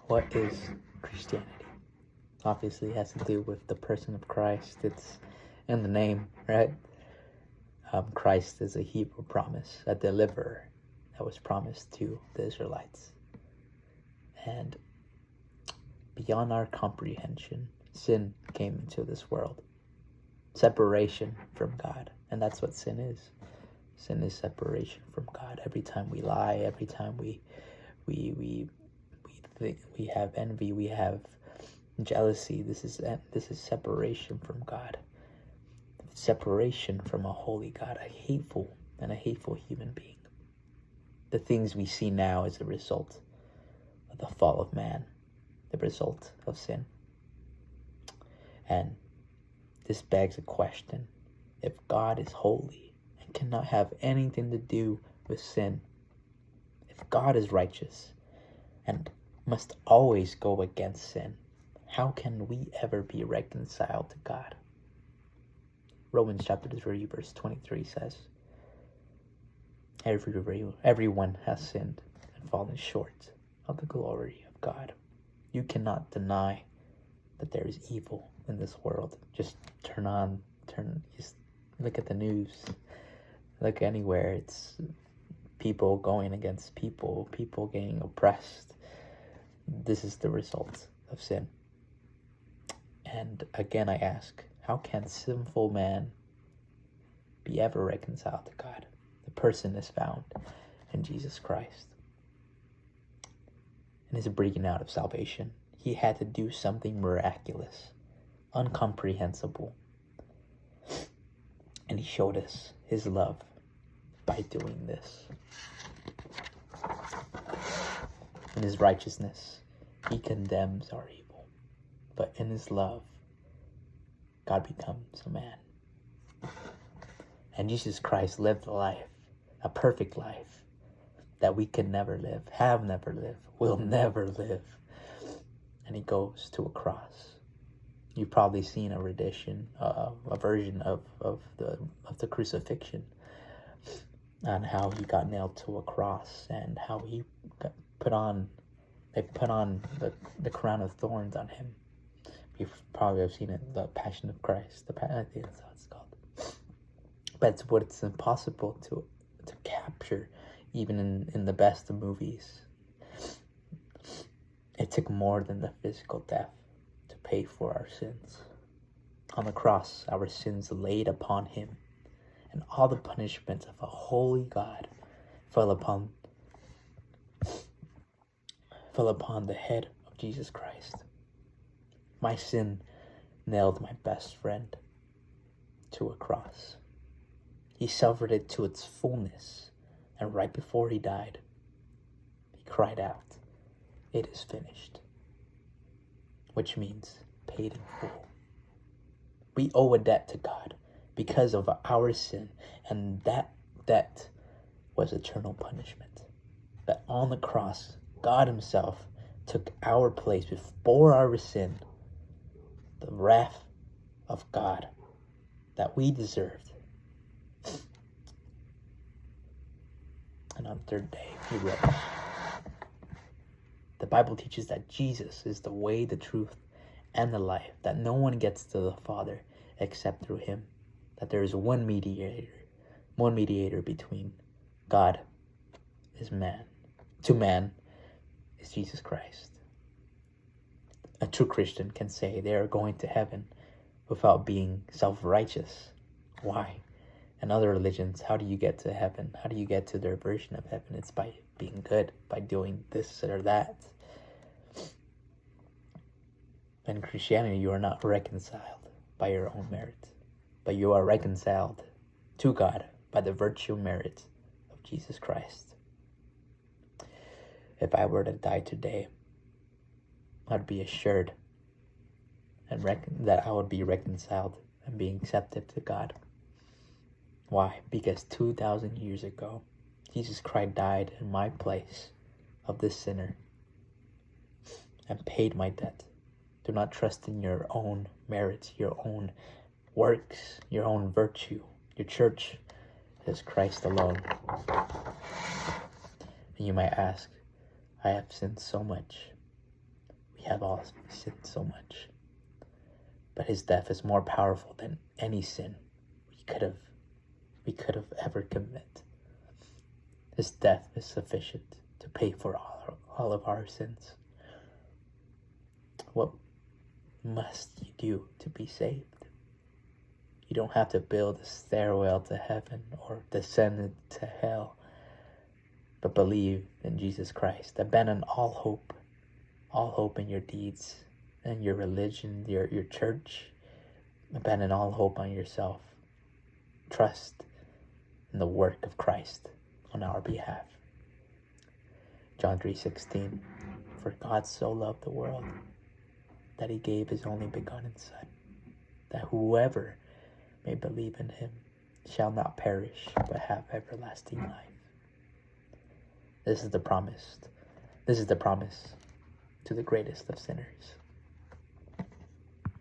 What is Christianity? Obviously, it has to do with the person of Christ. It's in the name, right? Christ is a Hebrew promise, a deliverer that was promised to the Israelites. And beyond our comprehension, sin came into this world. Separation from God. And that's what sin is. Sin is separation from God. Every time we lie, every time we think we have envy, we have jealousy, this is separation from God. Separation from a holy God, a hateful human being. The things we see now is the result of the fall of man, the result of sin. And this begs a question. If God is holy and cannot have anything to do with sin, if God is righteous and must always go against sin, how can we ever be reconciled to God? Romans chapter 3 verse 23 says, everyone has sinned and fallen short of the glory of God. You cannot deny that there is evil in this world. Just just look at the news. Look anywhere. It's people going against people, people getting oppressed. This is the result of sin. And again, I ask, how can sinful man be ever reconciled to God? The person is found in Jesus Christ. In his breaking out of salvation, he had to do something miraculous, incomprehensible. And he showed us his love by doing this. In his righteousness, he condemns our evil. But in his love, God becomes a man. And Jesus Christ lived a life, a perfect life, that we can never live, have never lived, will never live. And he goes to a cross. You've probably seen a rendition, a version of the crucifixion, and how he got nailed to a cross, and how he they put on the crown of thorns on him. You probably have seen it, the Passion of Christ. I think that's how it's called. But it's impossible to capture, even in the best of movies. It took more than the physical death to pay for our sins. On the cross, our sins laid upon him, and all the punishment of a holy God fell upon the head of Jesus Christ. My sin nailed my best friend to a cross. He suffered it to its fullness, and right before he died, he cried out, "It is finished," which means paid in full. We owe a debt to God because of our sin, and that debt was eternal punishment. That on the cross, God himself took our place before our sin, the wrath of God that we deserved. And on the third day, he rose. The Bible teaches that Jesus is the way, the truth, and the life, that no one gets to the Father except through him, that there is one mediator between God is man, to man is Jesus Christ. A true Christian can say they are going to heaven without being self-righteous. Why? In other religions, how do you get to heaven? How do you get to their version of heaven? It's by being good, by doing this or that. In Christianity, you are not reconciled by your own merit, but you are reconciled to God by the virtue merit of Jesus Christ. If I were to die today, I'd be assured that I would be reconciled and being accepted to God. Why? Because 2,000 years ago, Jesus Christ died in my place of this sinner and paid my debt. Do not trust in your own merits, your own works, your own virtue. Your church is Christ alone. And you might ask, I have sinned so much. have all sinned so much. But his death is more powerful than any sin we could have ever commit. His death is sufficient to pay for all of our sins. What must you do to be saved? You don't have to build a stairwell to heaven or descend to hell, but believe in Jesus Christ. Abandon all hope in your deeds and your religion, your church. Abandon all hope on yourself. Trust in the work of Christ on our behalf. John 3:16, for God so loved the world that he gave his only begotten Son, that whoever may believe in him shall not perish but have everlasting life. This is the promise. This is the promise to the greatest of sinners.